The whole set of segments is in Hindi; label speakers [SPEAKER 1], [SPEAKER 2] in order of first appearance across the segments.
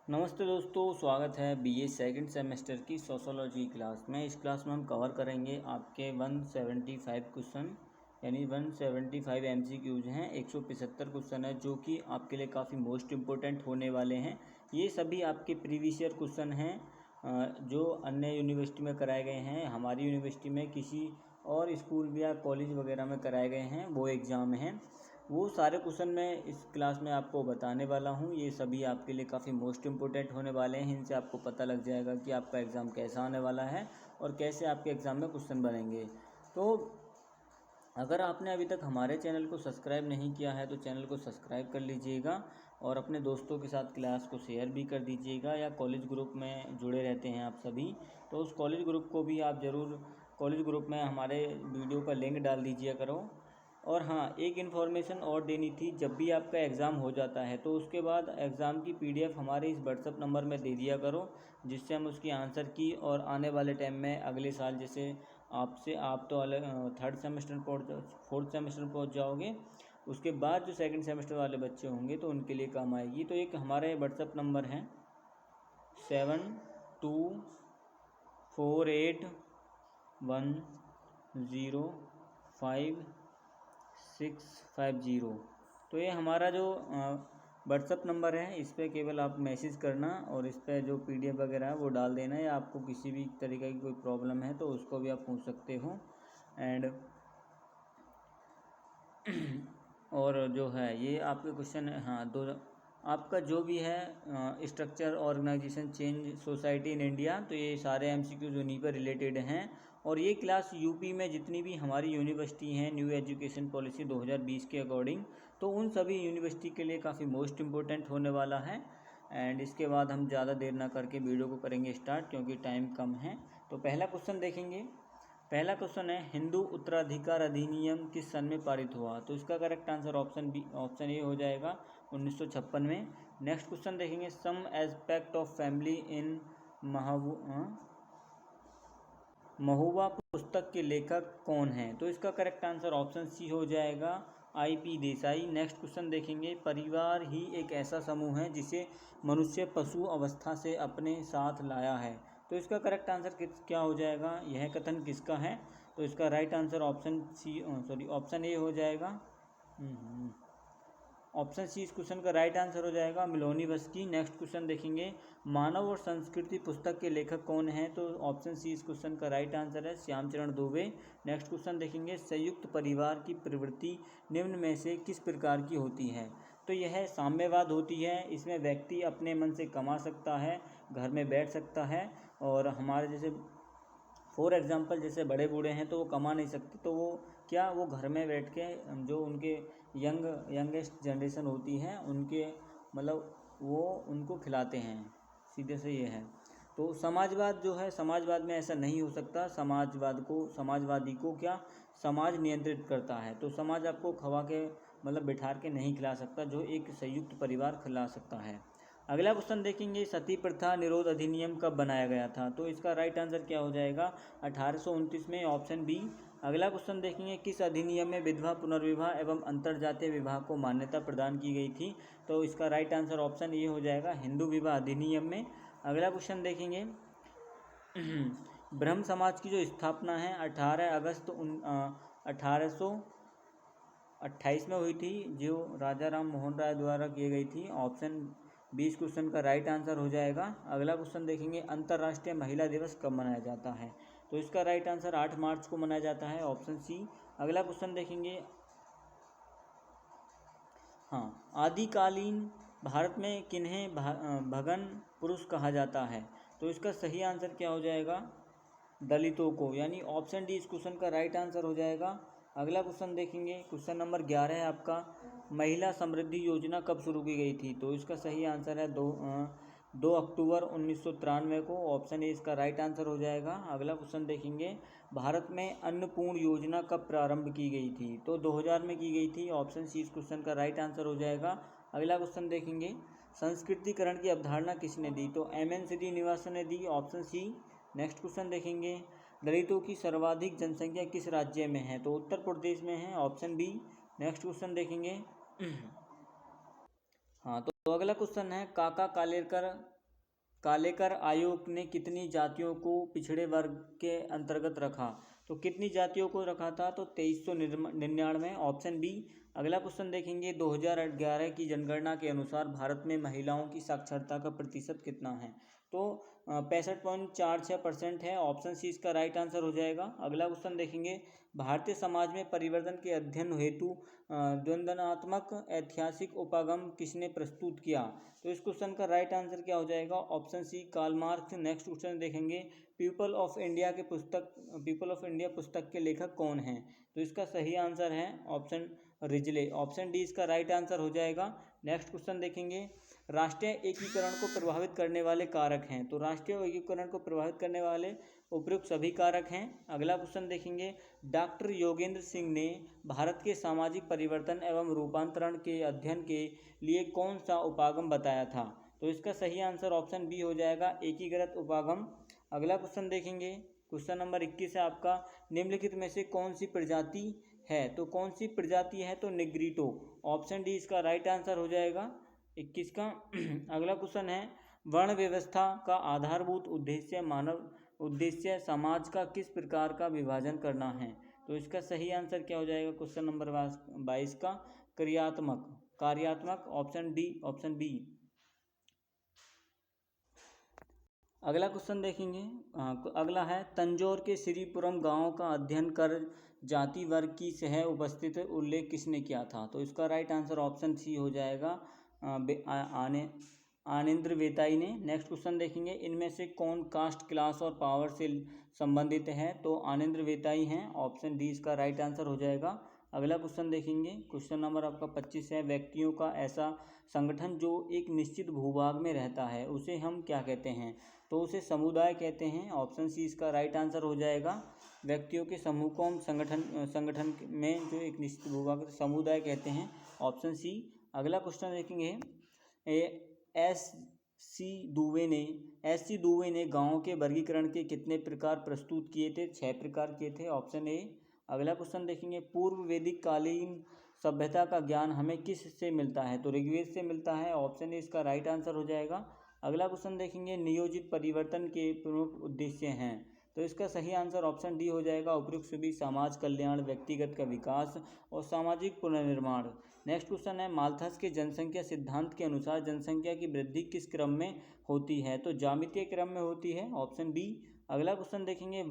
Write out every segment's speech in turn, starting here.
[SPEAKER 1] नमस्ते दोस्तों, स्वागत है बीए सेकंड सेमेस्टर की सोशोलॉजी क्लास में। इस क्लास में हम कवर करेंगे आपके 175 क्वेश्चन, यानी 175 एमसीक्यूज हैं। 175 क्वेश्चन है जो कि आपके लिए काफ़ी मोस्ट इम्पोर्टेंट होने वाले हैं। ये सभी आपके प्रीवियस ईयर क्वेश्चन हैं जो अन्य यूनिवर्सिटी में कराए गए हैं। हमारी यूनिवर्सिटी में किसी और स्कूल या कॉलेज वगैरह में कराए गए हैं, वो एग्ज़ाम हैं। वो सारे क्वेश्चन मैं इस क्लास में आपको बताने वाला हूँ। ये सभी आपके लिए काफ़ी मोस्ट इम्पोर्टेंट होने वाले हैं। इनसे आपको पता लग जाएगा कि आपका एग्ज़ाम कैसा आने वाला है और कैसे आपके एग्ज़ाम में क्वेश्चन बनेंगे। तो अगर आपने अभी तक हमारे चैनल को सब्सक्राइब नहीं किया है तो चैनल को सब्सक्राइब कर लीजिएगा और अपने दोस्तों के साथ क्लास को शेयर भी कर दीजिएगा। या कॉलेज ग्रुप में जुड़े रहते हैं आप सभी, तो उस कॉलेज ग्रुप को भी आप ज़रूर, कॉलेज ग्रुप में हमारे वीडियो का लिंक डाल दीजिए करो। और हाँ, एक इन्फॉर्मेशन और देनी थी, जब भी आपका एग्ज़ाम हो जाता है तो उसके बाद एग्ज़ाम की पीडीएफ हमारे इस व्हाट्सअप नंबर में दे दिया करो, जिससे हम उसकी आंसर की और आने वाले टाइम में अगले साल, जैसे आप तो अलग थर्ड सेमेस्टर फोर्थ सेमेस्टर पहुँच जाओगे, उसके बाद जो सेकंड सेमेस्टर वाले बच्चे होंगे तो उनके लिए काम आएगी। तो एक हमारे व्हाट्सअप नंबर है 7248105650। तो ये हमारा जो व्हाट्सअप नंबर है, इस पर केवल आप मैसेज करना और इस पर जो पीडीएफ वगैरह है वो डाल देना। या आपको किसी भी तरीके की कोई प्रॉब्लम है तो उसको भी आप पूछ सकते हो। एंड और जो है ये आपके क्वेश्चन, हाँ, दो आपका जो भी है structure organization change society in India, तो ये सारे एमसीक्यूज उन्हीं पर रिलेटेड हैं। और ये क्लास यूपी में जितनी भी हमारी यूनिवर्सिटी हैं न्यू एजुकेशन पॉलिसी 2020 के अकॉर्डिंग, तो उन सभी यूनिवर्सिटी के लिए काफ़ी मोस्ट इम्पोर्टेंट होने वाला है। एंड इसके बाद हम ज़्यादा देर ना करके वीडियो को करेंगे स्टार्ट, क्योंकि टाइम कम है। तो पहला क्वेश्चन देखेंगे। पहला क्वेश्चन है, हिंदू उत्तराधिकार अधिनियम किस सन में पारित हुआ? तो इसका करेक्ट आंसर ऑप्शन ए हो जाएगा 1956 में। नेक्स्ट क्वेश्चन देखेंगे, some aspect of family in महुआ पुस्तक के लेखक कौन हैं? तो इसका करेक्ट आंसर ऑप्शन सी हो जाएगा IP देसाई। नेक्स्ट क्वेश्चन देखेंगे, परिवार ही एक ऐसा समूह है जिसे मनुष्य पशु अवस्था से अपने साथ लाया है। तो इसका करेक्ट आंसर क्या हो जाएगा? यह कथन किसका है? तो इसका राइट आंसर ऑप्शन ए हो जाएगा। ऑप्शन सी इस क्वेश्चन का राइट आंसर हो जाएगा, मिलोनिवस की। नेक्स्ट क्वेश्चन देखेंगे, मानव और संस्कृति पुस्तक के लेखक कौन हैं? तो ऑप्शन सी इस क्वेश्चन का राइट आंसर है, श्यामचरण दुबे। नेक्स्ट क्वेश्चन देखेंगे, संयुक्त परिवार की प्रवृत्ति निम्न में से किस प्रकार की होती है? तो यह साम्यवाद होती है। इसमें व्यक्ति अपने मन से कमा सकता है, घर में बैठ सकता है, और हमारे जैसे फॉर एग्जांपल जैसे बड़े बूढ़े हैं तो वो कमा नहीं सकते, तो वो घर में बैठ के जो उनके यंगेस्ट जनरेशन होती है उनके मतलब वो उनको खिलाते हैं, सीधे से ये है। तो समाजवाद जो है, समाजवाद में ऐसा नहीं हो सकता। समाजवादी को क्या समाज नियंत्रित करता है, तो समाज आपको खवा के मतलब बिठा के नहीं खिला सकता, जो एक संयुक्त परिवार खिला सकता है। अगला क्वेश्चन देखेंगे, सती प्रथा निरोध अधिनियम कब बनाया गया था? तो इसका राइट आंसर क्या हो जाएगा? 1829 में, ऑप्शन बी। अगला क्वेश्चन देखेंगे, किस अधिनियम में विधवा पुनर्विवाह एवं अंतरजातीय विवाह को मान्यता प्रदान की गई थी? तो इसका राइट आंसर ऑप्शन ए हो जाएगा, हिंदू विवाह अधिनियम में। अगला क्वेश्चन देखेंगे, ब्रह्म समाज की जो स्थापना है 18 अगस्त 1828 में हुई थी, जो राजा राम मोहन राय द्वारा की गई थी। ऑप्शन 20 क्वेश्चन का राइट आंसर हो जाएगा। अगला क्वेश्चन देखेंगे, अंतर्राष्ट्रीय महिला दिवस कब मनाया जाता है? तो इसका राइट आंसर 8 मार्च को मनाया जाता है, ऑप्शन सी। अगला क्वेश्चन देखेंगे, हाँ, आदिकालीन भारत में किन्हें भगन पुरुष कहा जाता है? तो इसका सही आंसर क्या हो जाएगा? दलितों को, यानी ऑप्शन डी इस क्वेश्चन का राइट आंसर हो जाएगा। अगला क्वेश्चन देखेंगे, क्वेश्चन नंबर 11 है आपका, महिला समृद्धि योजना कब शुरू की गई थी? तो इसका सही आंसर है 2 अक्टूबर 1993 को। ऑप्शन ए इसका राइट आंसर हो जाएगा। अगला क्वेश्चन देखेंगे, भारत में अन्नपूर्ण योजना कब प्रारंभ की गई थी? तो 2000 में की गई थी। ऑप्शन सी इस क्वेश्चन का राइट आंसर हो जाएगा। अगला क्वेश्चन देखेंगे, संस्कृतिकरण की अवधारणा किसने दी? तो MN श्रीनिवासन ने दी, ऑप्शन सी। नेक्स्ट क्वेश्चन देखेंगे, दलितों की सर्वाधिक जनसंख्या किस राज्य में है? तो उत्तर प्रदेश में है, ऑप्शन बी। नेक्स्ट क्वेश्चन देखेंगे, हाँ, तो अगला क्वेश्चन है, काका कालेलकर कालेकर आयोग ने कितनी जातियों को पिछड़े वर्ग के अंतर्गत रखा? तो कितनी जातियों को रखा था? तो 2399। Option B. अगला क्वेश्चन देखेंगे, 2011 की जनगणना के अनुसार भारत में महिलाओं की साक्षरता का प्रतिशत कितना है? तो 65.46% है। ऑप्शन सी इसका राइट आंसर हो जाएगा। अगला क्वेश्चन देखेंगे, भारतीय समाज में परिवर्तन के अध्ययन हेतु द्वंद्वात्मक ऐतिहासिक उपागम किसने प्रस्तुत किया? तो इस क्वेश्चन का राइट आंसर क्या हो जाएगा? Option C Karl Marx. Next question देखेंगे, पीपल ऑफ इंडिया पुस्तक के लेखक कौन हैं? तो इसका सही आंसर है ऑप्शन रिजले। ऑप्शन डी इसका राइट आंसर हो जाएगा। नेक्स्ट क्वेश्चन देखेंगे, राष्ट्रीय एकीकरण को प्रभावित करने वाले कारक हैं? तो राष्ट्रीय एकीकरण को प्रभावित करने वाले उपयुक्त सभी कारक हैं। अगला क्वेश्चन देखेंगे, डॉक्टर योगेंद्र सिंह ने भारत के सामाजिक परिवर्तन एवं रूपांतरण के अध्ययन के लिए कौन सा उपागम बताया था? तो इसका सही आंसर ऑप्शन बी हो जाएगा, एकीकृत उपागम। अगला क्वेश्चन देखेंगे, क्वेश्चन नंबर 21 है आपका, निम्नलिखित में से कौन सी प्रजाति है? तो कौन सी प्रजाति है? तो निग्रिटो। ऑप्शन डी इसका राइट आंसर हो जाएगा 21 का। अगला क्वेश्चन है, वर्ण व्यवस्था का आधारभूत उद्देश्य समाज का किस प्रकार का विभाजन करना है? तो इसका सही आंसर क्या हो जाएगा? क्वेश्चन नंबर 22 का कार्यात्मक। Option D, option B. अगला क्वेश्चन देखेंगे, अगला है, तंजौर के श्रीपुरम गांव का अध्ययन कर जाति वर्ग की सह उपस्थित उल्लेख किसने किया था? तो इसका राइट आंसर ऑप्शन सी हो जाएगा, आनेंद्र वेताई ने। नेक्स्ट क्वेश्चन देखेंगे, इनमें से कौन कास्ट, क्लास और पावर से संबंधित है? तो आनेंद्र वेताई हैं। ऑप्शन डी इसका राइट आंसर हो जाएगा। अगला क्वेश्चन देखेंगे, क्वेश्चन नंबर आपका 25 है, व्यक्तियों का ऐसा संगठन जो एक निश्चित भूभाग में रहता है उसे हम क्या कहते हैं? तो उसे समुदाय कहते हैं। ऑप्शन सी इसका राइट आंसर हो जाएगा। व्यक्तियों के समूह को हम संगठन में जो एक निश्चित भूभाग समुदाय कहते हैं। Option C. अगला क्वेश्चन देखेंगे, एस सी दुबे ने गाँव के वर्गीकरण के कितने प्रकार प्रस्तुत किए थे? 6 प्रकार किए थे। Option A. अगला क्वेश्चन देखेंगे, पूर्व वैदिक कालीन सभ्यता का ज्ञान हमें किस से मिलता है? तो ऋग्वेद से मिलता है। ऑप्शन ए इसका राइट आंसर हो जाएगा। अगला क्वेश्चन देखेंगे, नियोजित परिवर्तन के प्रमुख उद्देश्य हैं? तो इसका सही आंसर ऑप्शन डी हो जाएगा, उपयुक्त सभी समाज कल्याण, व्यक्तिगत का विकास और सामाजिक पुनर्निर्माण। नेक्स्ट क्वेश्चन है, माल्थस के जनसंख्या सिद्धांत के अनुसार जनसंख्या की वृद्धि किस क्रम में होती है? तो ज्यामितीय क्रम में होती है। Option B. अगला क्वेश्चन देखेंगे,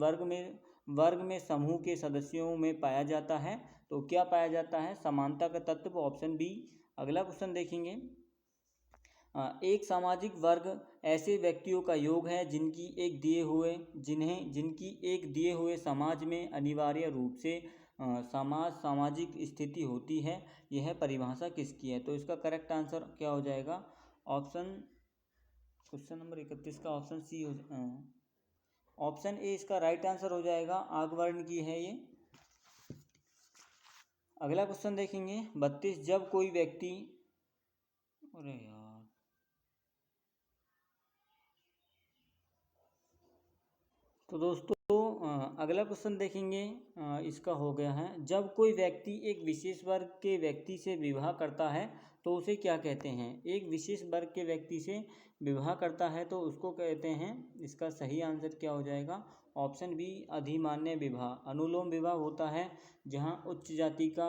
[SPEAKER 1] वर्ग में समूह के सदस्यों में पाया जाता है, तो क्या पाया जाता है? समानता का तत्व। Option B. अगला क्वेश्चन देखेंगे, एक सामाजिक वर्ग ऐसे व्यक्तियों का योग है जिनकी एक दिए हुए समाज में अनिवार्य रूप से सामाजिक स्थिति होती है। यह परिभाषा किसकी है? तो इसका करेक्ट आंसर क्या हो जाएगा? क्वेश्चन नंबर 31 का ऑप्शन सी ऑप्शन ए इसका राइट आंसर हो जाएगा, आगवर्ण की है ये। अगला क्वेश्चन देखेंगे 32, जब कोई व्यक्ति, अरे यार, तो दोस्तों अगला क्वेश्चन देखेंगे, इसका हो गया है, जब कोई व्यक्ति एक विशेष वर्ग के व्यक्ति से विवाह करता है तो उसे क्या कहते हैं? एक विशेष वर्ग के व्यक्ति से विवाह करता है तो उसको कहते हैं, इसका सही आंसर क्या हो जाएगा? ऑप्शन बी, अधिमान्य विवाह। अनुलोम विवाह होता है जहां उच्च जाति का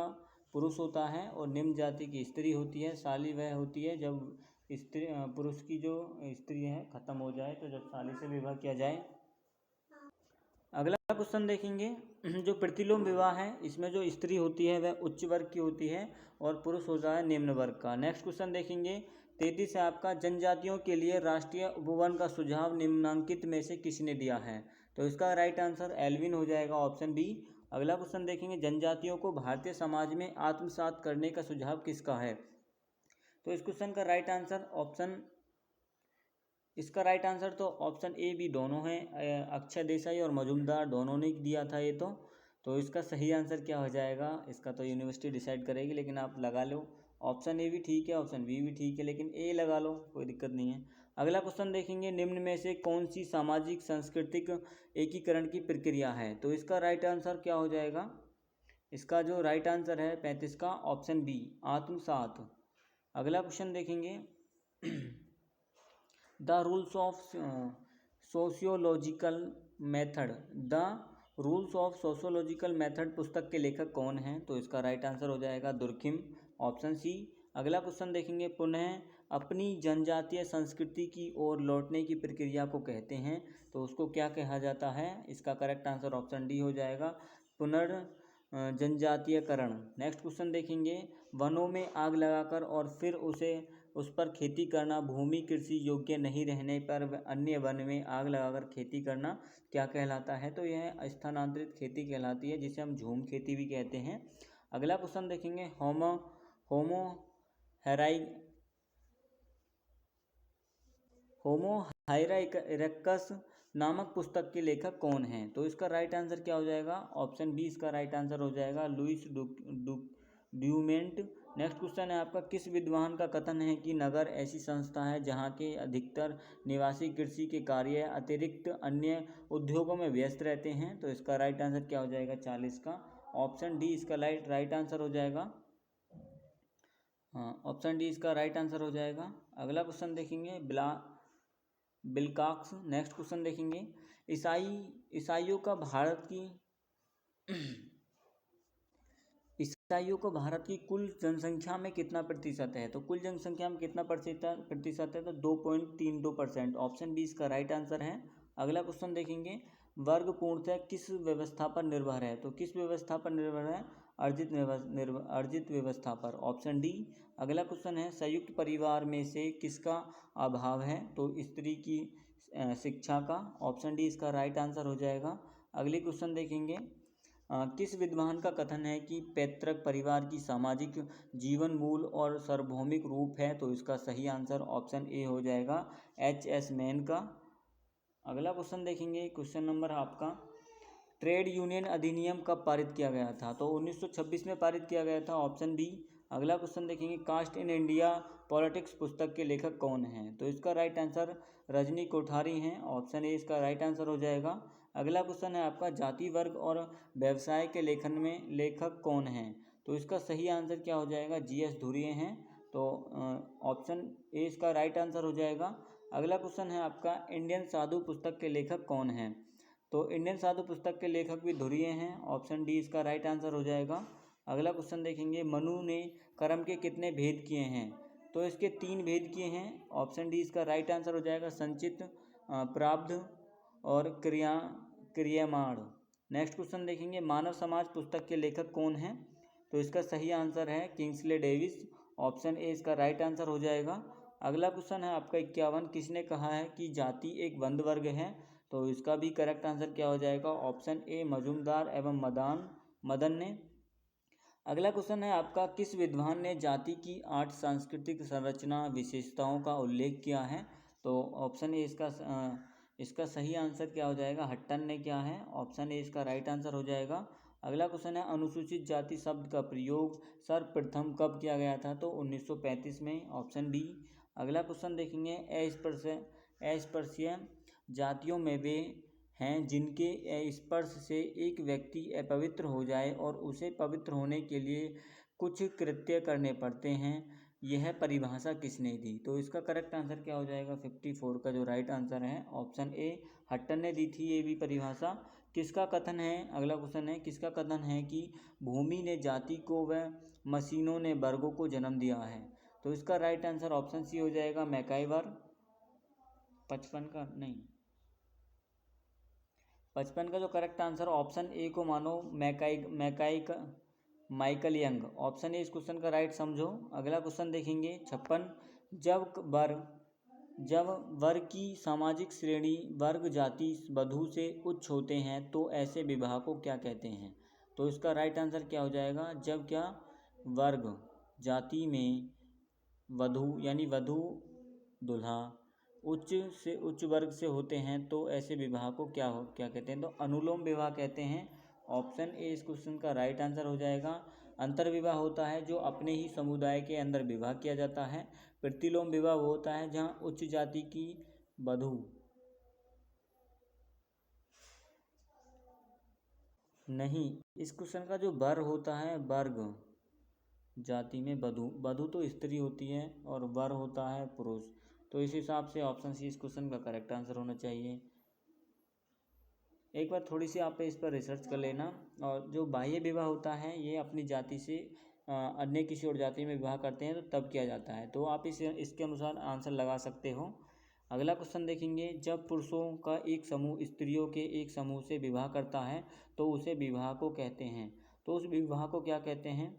[SPEAKER 1] पुरुष होता है और निम्न जाति की स्त्री होती है। साली वह होती है जब स्त्री पुरुष की जो स्त्री है खत्म हो जाए, तो जब साली से विवाह किया जाए। अगला क्वेश्चन देखेंगे, जो प्रतिलोम विवाह है इसमें जो स्त्री होती है वह उच्च वर्ग की होती है और पुरुष होता है निम्न वर्ग का। नेक्स्ट क्वेश्चन देखेंगे 33 है आपका, जनजातियों के लिए राष्ट्रीय उपवन का सुझाव निम्नांकित में से किसने दिया है? तो इसका राइट आंसर एल्विन हो जाएगा। Option B. अगला क्वेश्चन देखेंगे, जनजातियों को भारतीय समाज में आत्मसात करने का सुझाव किसका है? तो इस क्वेश्चन का राइट आंसर इसका राइट आंसर तो ऑप्शन ए बी दोनों हैं, अक्षय देसाई और मजूमदार दोनों ने दिया था ये। तो इसका सही आंसर क्या हो जाएगा? इसका तो यूनिवर्सिटी डिसाइड करेगी, लेकिन आप लगा लो। ऑप्शन ए भी ठीक है, ऑप्शन बी भी ठीक है, लेकिन ए लगा लो, कोई दिक्कत नहीं है। अगला क्वेश्चन देखेंगे, निम्न में से कौन सी सामाजिक सांस्कृतिक एकीकरण की प्रक्रिया है? तो इसका राइट आंसर क्या हो जाएगा? इसका जो राइट आंसर है 35 का, ऑप्शन बी, आत्मसात। अगला क्वेश्चन देखेंगे the rules of sociological method. The rules of sociological method पुस्तक के लेखक कौन हैं? तो इसका राइट आंसर हो जाएगा दुर्खिम, ऑप्शन सी। अगला क्वेश्चन देखेंगे, पुनः अपनी जनजातीय संस्कृति की ओर लौटने की प्रक्रिया को कहते हैं, तो उसको क्या कहा जाता है? इसका करेक्ट आंसर ऑप्शन डी हो जाएगा, जनजातीयकरण। नेक्स्ट क्वेश्चन देखेंगे, वनों में आग लगाकर और फिर उस पर खेती करना, भूमि कृषि योग्य नहीं रहने पर अन्य वन में आग लगाकर खेती करना क्या कहलाता है? तो यह स्थानांतरित खेती कहलाती है, जिसे हम झूम खेती भी कहते हैं। अगला क्वेश्चन देखेंगे, होमो हायरा इरेक्टस नामक पुस्तक के लेखक कौन हैं? तो इसका राइट आंसर क्या हो जाएगा? ऑप्शन बी इसका राइट आंसर हो जाएगा, लुइस ड्यूमेंट। नेक्स्ट क्वेश्चन है आपका, किस विद्वान का कथन है कि नगर ऐसी संस्था है जहाँ के अधिकतर निवासी कृषि के कार्य अतिरिक्त अन्य उद्योगों में व्यस्त रहते हैं? तो इसका राइट आंसर क्या हो जाएगा? 40 का ऑप्शन डी इसका राइट आंसर हो जाएगा। हाँ, ऑप्शन डी इसका राइट आंसर हो जाएगा। अगला क्वेश्चन देखेंगे, बिलकॉक्स। नेक्स्ट क्वेश्चन देखेंगे, ईसाइयों का भारत की कुल जनसंख्या में कितना प्रतिशत है? तो कुल जनसंख्या में कितना प्रतिशत है? तो 2.32%। ऑप्शन बी इसका राइट आंसर है। अगला क्वेश्चन देखेंगे, वर्ग पूर्णतः किस व्यवस्था पर निर्भर है? तो किस व्यवस्था पर निर्भर है? अर्जित व्यवस्था पर, ऑप्शन डी। अगला क्वेश्चन है, संयुक्त परिवार में से किसका अभाव है? तो स्त्री की शिक्षा का, ऑप्शन डी इसका राइट आंसर हो जाएगा। अगले क्वेश्चन देखेंगे, किस विद्वान का कथन है कि पैतृक परिवार की सामाजिक जीवन मूल और सार्वभौमिक रूप है? तो इसका सही आंसर ऑप्शन ए हो जाएगा, H.S. मैन का। अगला क्वेश्चन देखेंगे, क्वेश्चन नंबर आपका, ट्रेड यूनियन अधिनियम कब पारित किया गया था? तो 1926 में पारित किया गया था, ऑप्शन बी। अगला क्वेश्चन देखेंगे, कास्ट इन इंडिया पॉलिटिक्स पुस्तक के लेखक कौन हैं? तो इसका राइट आंसर रजनी कोठारी हैं, ऑप्शन ए इसका राइट आंसर हो जाएगा। अगला क्वेश्चन है आपका, जाति वर्ग और व्यवसाय के लेखन में लेखक कौन हैं? तो इसका सही आंसर क्या हो जाएगा? GS धुरिये हैं, तो ऑप्शन ए इसका राइट आंसर हो जाएगा। अगला क्वेश्चन है आपका, इंडियन साधु पुस्तक के लेखक कौन हैं? तो इंडियन साधु पुस्तक के लेखक भी धुरिये हैं, ऑप्शन डी इसका राइट आंसर हो जाएगा। अगला क्वेश्चन देखेंगे, मनु ने कर्म के कितने भेद किए हैं? तो इसके 3 भेद किए हैं, ऑप्शन डी इसका राइट आंसर हो जाएगा, संचित, प्रारब्ध और क्रियामाण। नेक्स्ट क्वेश्चन देखेंगे, मानव समाज पुस्तक के लेखक कौन हैं? तो इसका सही आंसर है किंग्सले डेविस, ऑप्शन ए इसका राइट आंसर हो जाएगा। अगला क्वेश्चन है आपका 51, किसने कहा है कि जाति एक बंद वर्ग है? तो इसका भी करेक्ट आंसर क्या हो जाएगा? ऑप्शन ए मजूमदार एवं मदन ने। अगला क्वेश्चन है आपका, किस विद्वान ने जाति की 8 सांस्कृतिक संरचना विशेषताओं का उल्लेख किया है? तो ऑप्शन ए इसका सही आंसर क्या हो जाएगा? हट्टन ने किया है, ऑप्शन ए इसका राइट आंसर हो जाएगा। अगला क्वेश्चन है, अनुसूचित जाति शब्द का प्रयोग सर्वप्रथम कब किया गया था? तो 1935 में, ऑप्शन बी। अगला क्वेश्चन देखेंगे, अस्पृश्य जातियों में वे हैं जिनके स्पर्श से एक व्यक्ति अपवित्र हो जाए और उसे पवित्र होने के लिए कुछ कृत्य करने पड़ते हैं, यह परिभाषा किसने दी? तो इसका करेक्ट आंसर क्या हो जाएगा? 54 का जो राइट आंसर है, ऑप्शन ए हट्टन ने दी थी ये भी परिभाषा। किसका कथन है? अगला क्वेश्चन है, किसका कथन है कि भूमि ने जाति को व मशीनों ने वर्गों को जन्म दिया है? तो इसका राइट आंसर ऑप्शन सी हो जाएगा, मैकाइवर। 55 का जो करेक्ट आंसर, ऑप्शन ए को मानो, माइकल यंग, ऑप्शन ए इस क्वेश्चन का राइट समझो। अगला क्वेश्चन देखेंगे 56, जब वर्ग की सामाजिक श्रेणी वर्ग जाति वधु से उच्च होते हैं तो ऐसे विवाह को क्या कहते हैं? तो इसका राइट आंसर क्या हो जाएगा? जब क्या वर्ग जाति में वधु यानी वधु दुल्हा उच्च वर्ग से होते हैं तो ऐसे विवाह को क्या कहते हैं? तो अनुलोम विवाह कहते हैं, ऑप्शन ए इस क्वेश्चन का राइट आंसर हो जाएगा। अंतर विवाह होता है जो अपने ही समुदाय के अंदर विवाह किया जाता है। प्रतिलोम विवाह वो होता है जहाँ उच्च जाति की वधु नहीं, इस क्वेश्चन का जो वर होता है, वर्ग जाति में वधु तो स्त्री होती है और वर होता है पुरुष। तो इस हिसाब से ऑप्शन सी इस क्वेश्चन का करेक्ट आंसर होना चाहिए। एक बार थोड़ी सी आप इस पर रिसर्च कर लेना। और जो बाह्य विवाह होता है ये अपनी जाति से अन्य किसी और जाति में विवाह करते हैं तो तब किया जाता है, तो आप इसके अनुसार आंसर लगा सकते हो। अगला क्वेश्चन देखेंगे, जब पुरुषों का एक समूह स्त्रियों के एक समूह से विवाह करता है तो उसे विवाह को कहते हैं, तो उस विवाह को क्या कहते हैं?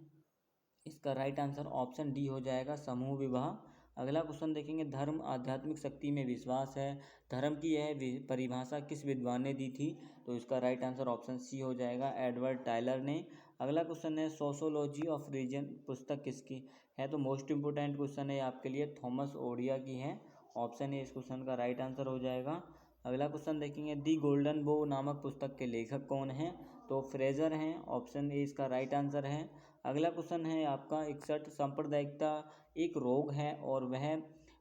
[SPEAKER 1] इसका राइट आंसर ऑप्शन डी हो जाएगा, समूह विवाह। अगला क्वेश्चन देखेंगे, धर्म आध्यात्मिक शक्ति में विश्वास है, धर्म की यह परिभाषा किस विद्वान ने दी थी? तो इसका राइट आंसर ऑप्शन सी हो जाएगा, एडवर्ड टायलर ने। अगला क्वेश्चन है, सोशोलॉजी ऑफ रीजन पुस्तक किसकी है? तो मोस्ट इंपोर्टेंट क्वेश्चन है आपके लिए, थॉमस ओडिया की है। ऑप्शन ए इस क्वेश्चन का राइट आंसर हो जाएगा। अगला क्वेश्चन देखेंगे, दी गोल्डन बो नामक पुस्तक के लेखक कौन हैं? तो फ्रेजर हैं, ऑप्शन ए इसका राइट आंसर है। अगला क्वेश्चन है आपका 61, सांप्रदायिकता एक रोग है और वह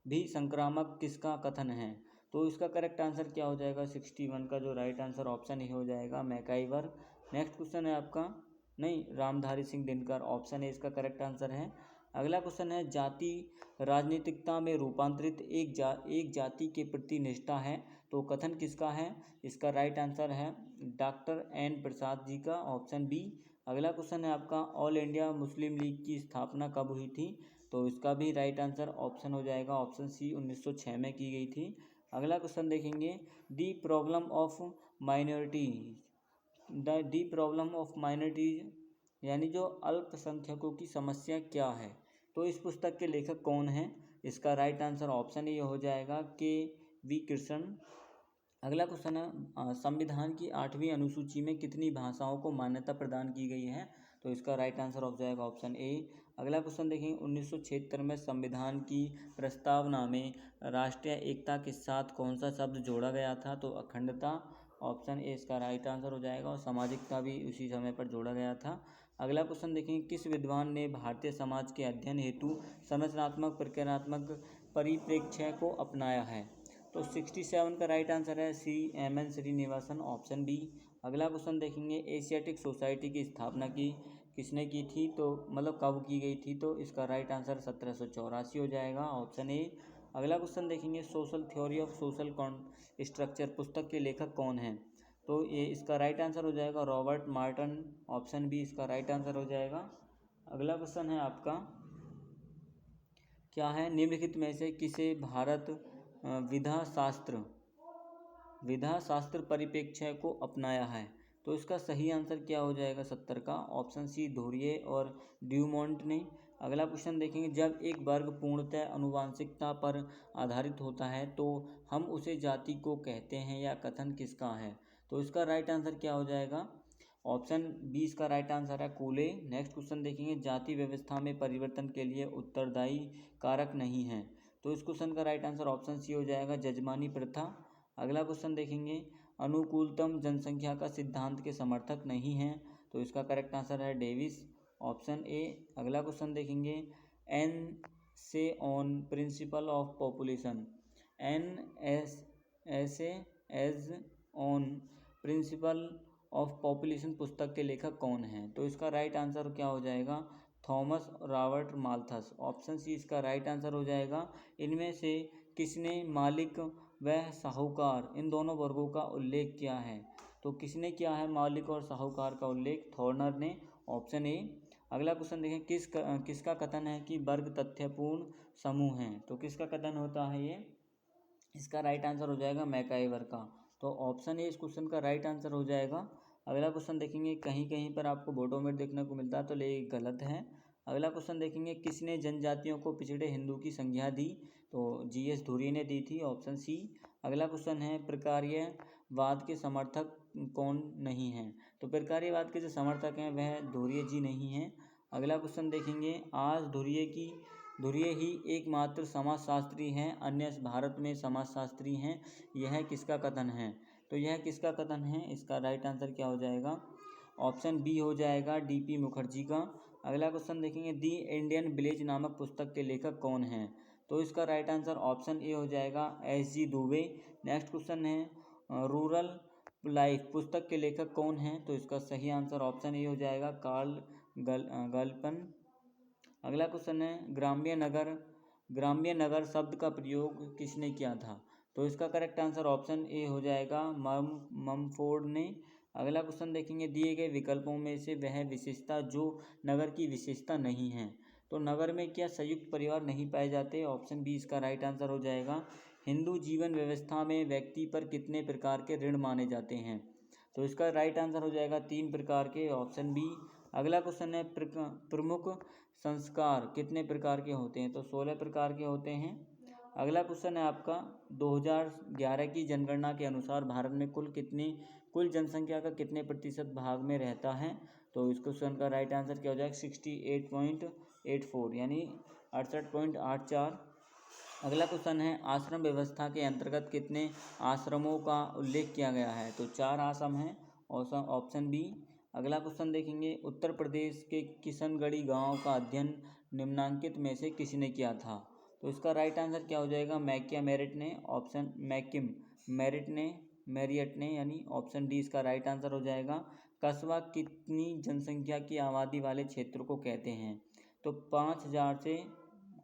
[SPEAKER 1] भी संक्रामक किसका कथन है? तो इसका करेक्ट आंसर क्या हो जाएगा? 61 का जो राइट आंसर ऑप्शन ए हो जाएगा, मैकाइवर। नेक्स्ट क्वेश्चन है आपका, नहीं, रामधारी सिंह दिनकर, ऑप्शन ए इसका करेक्ट आंसर है। अगला क्वेश्चन है, जाति राजनीतिकता में रूपांतरित एक जाति के प्रति निष्ठा है, तो कथन किसका है? इसका राइट आंसर है डॉक्टर एन प्रसाद जी का, ऑप्शन बी। अगला क्वेश्चन है आपका, ऑल इंडिया मुस्लिम लीग की स्थापना कब हुई थी? तो इसका भी राइट आंसर ऑप्शन हो जाएगा, ऑप्शन सी 1906 में की गई थी। अगला क्वेश्चन देखेंगे, the problem of minorities, the problem of minorities यानी जो अल्पसंख्यकों की समस्या क्या है? तो इस पुस्तक के लेखक कौन हैं? इसका राइट आंसर ऑप्शन ये हो जाएगा, के वी कृष्ण। अगला क्वेश्चन है, संविधान की 8वीं अनुसूची में कितनी भाषाओं को मान्यता प्रदान की गई है? तो इसका राइट आंसर हो जाएगा ऑप्शन ए। अगला क्वेश्चन देखेंगे, 1976 में संविधान की प्रस्तावना में राष्ट्रीय एकता के साथ कौन सा शब्द जोड़ा गया था? तो अखंडता, ऑप्शन ए इसका राइट आंसर हो जाएगा, और सामाजिकता भी उसी समय पर जोड़ा गया था। अगला क्वेश्चन देखेंगे, किस विद्वान ने भारतीय समाज के अध्ययन हेतु संरचनात्मक प्रक्रियात्मक परिप्रेक्ष्य को अपनाया है? तो 67 का राइट आंसर है C M N Srinivasan, option B. अगला क्वेश्चन देखेंगे, एशियाटिक सोसाइटी की स्थापना किसने की थी? तो मतलब कब की गई थी? तो इसका राइट आंसर 1784 हो जाएगा, ऑप्शन ए। अगला क्वेश्चन देखेंगे, social theory of social structure पुस्तक के लेखक कौन हैं? तो ये इसका राइट आंसर हो जाएगा रॉबर्ट मार्टन, ऑप्शन बी इसका राइट आंसर हो जाएगा। अगला क्वेश्चन है आपका, क्या है, निम्नलिखित में से किसे भारत विधा शास्त्र परिप्रेक्ष्य को अपनाया है? तो इसका सही आंसर क्या हो जाएगा 70 का? ऑप्शन सी धुरिये और ड्यूमोंट ने। अगला क्वेश्चन देखेंगे, जब एक वर्ग पूर्णतः आनुवांशिकता पर आधारित होता है तो हम उसे जाति को कहते हैं, या कथन किसका है? तो इसका राइट आंसर क्या हो जाएगा? ऑप्शन बी इसका राइट आंसर है, कूले। नेक्स्ट क्वेश्चन देखेंगे, जाति व्यवस्था में परिवर्तन के लिए उत्तरदायी कारक नहीं है, तो इस क्वेश्चन का राइट आंसर ऑप्शन सी हो जाएगा, जजमानी प्रथा। अगला क्वेश्चन देखेंगे, अनुकूलतम जनसंख्या का सिद्धांत के समर्थक नहीं हैं, तो इसका करेक्ट आंसर है डेविस, ऑप्शन ए। अगला क्वेश्चन देखेंगे, an essay on principle of population, an essay on principle of population पुस्तक के लेखक कौन हैं? तो इसका राइट आंसर क्या हो जाएगा? Thomas Robert Malthus, option C इसका राइट आंसर हो जाएगा। इनमें से किसने मालिक व साहूकार इन दोनों वर्गों का उल्लेख किया है? तो किसने किया है मालिक और साहूकार का उल्लेख? थॉर्नर ने, ऑप्शन ए। अगला क्वेश्चन देखें, किसका कथन है कि वर्ग तथ्यपूर्ण समूह हैं? तो किसका कथन होता है ये? इसका राइट आंसर हो जाएगा मैकाइवर का, तो ऑप्शन ए इस क्वेश्चन का राइट आंसर हो जाएगा। अगला क्वेश्चन देखेंगे, कहीं कहीं पर आपको बोटोमेट देखने को मिलता है तो ये गलत है। अगला क्वेश्चन देखेंगे, किसने जनजातियों को पिछड़े हिंदू की संज्ञा दी? तो जीएस धुरी ने दी थी, ऑप्शन सी। अगला क्वेश्चन है, प्रकार्यवाद के समर्थक कौन नहीं है? तो प्रकार्यवाद के जो समर्थक हैं वह धुरी जी नहीं हैं। अगला क्वेश्चन देखेंगे, आज धुरिये ही एकमात्र समाजशास्त्री हैं, अन्य भारत में समाजशास्त्री हैं, यह किसका कथन है? तो यह किसका कथन है? इसका राइट आंसर क्या हो जाएगा? ऑप्शन बी हो जाएगा, डीपी मुखर्जी का। अगला क्वेश्चन देखेंगे, दी इंडियन विलेज नामक पुस्तक के लेखक कौन हैं? तो इसका राइट आंसर ऑप्शन ए हो जाएगा, एस.जी. दुबे। नेक्स्ट क्वेश्चन है, रूरल लाइफ पुस्तक के लेखक कौन हैं? तो इसका सही आंसर ऑप्शन ए हो जाएगा, कार्ल गल्पन। अगला क्वेश्चन है, ग्राम्य नगर ग्राम्य नगर शब्द का प्रयोग किसने किया था? तो इसका करेक्ट आंसर ऑप्शन ए हो जाएगा, ममफोर्ड ने। अगला क्वेश्चन देखेंगे, दिए गए विकल्पों में से वह विशेषता जो नगर की विशेषता नहीं है। तो नगर में क्या संयुक्त परिवार नहीं पाए जाते? ऑप्शन बी इसका राइट आंसर हो जाएगा। हिंदू जीवन व्यवस्था में व्यक्ति पर कितने प्रकार के ऋण माने जाते हैं? तो इसका राइट आंसर हो जाएगा 3 प्रकार के, ऑप्शन बी। अगला क्वेश्चन है, प्रमुख संस्कार कितने प्रकार के होते हैं? तो 16 प्रकार के होते हैं। अगला क्वेश्चन है आपका, 2011 की जनगणना के अनुसार भारत में कुल जनसंख्या का कितने प्रतिशत भाग में रहता है? तो इस क्वेश्चन का राइट आंसर क्या हो जाएगा? 68.84 यानी 68.84। अगला क्वेश्चन है, आश्रम व्यवस्था के अंतर्गत कितने आश्रमों का उल्लेख किया गया है? तो 4 आश्रम हैं, ऑप्शन बी। अगला क्वेश्चन देखेंगे, उत्तर प्रदेश के किशनगढ़ी गांव का अध्ययन निम्नांकित में से किसने किया था? तो इसका राइट आंसर क्या हो जाएगा? मैकिया मेरिट ने, ऑप्शन मैकिम मेरिट ने, मैरियट ने, यानी ऑप्शन डी इसका राइट आंसर हो जाएगा। कस्बा कितनी जनसंख्या की आबादी वाले क्षेत्र को कहते हैं? तो 5,000 से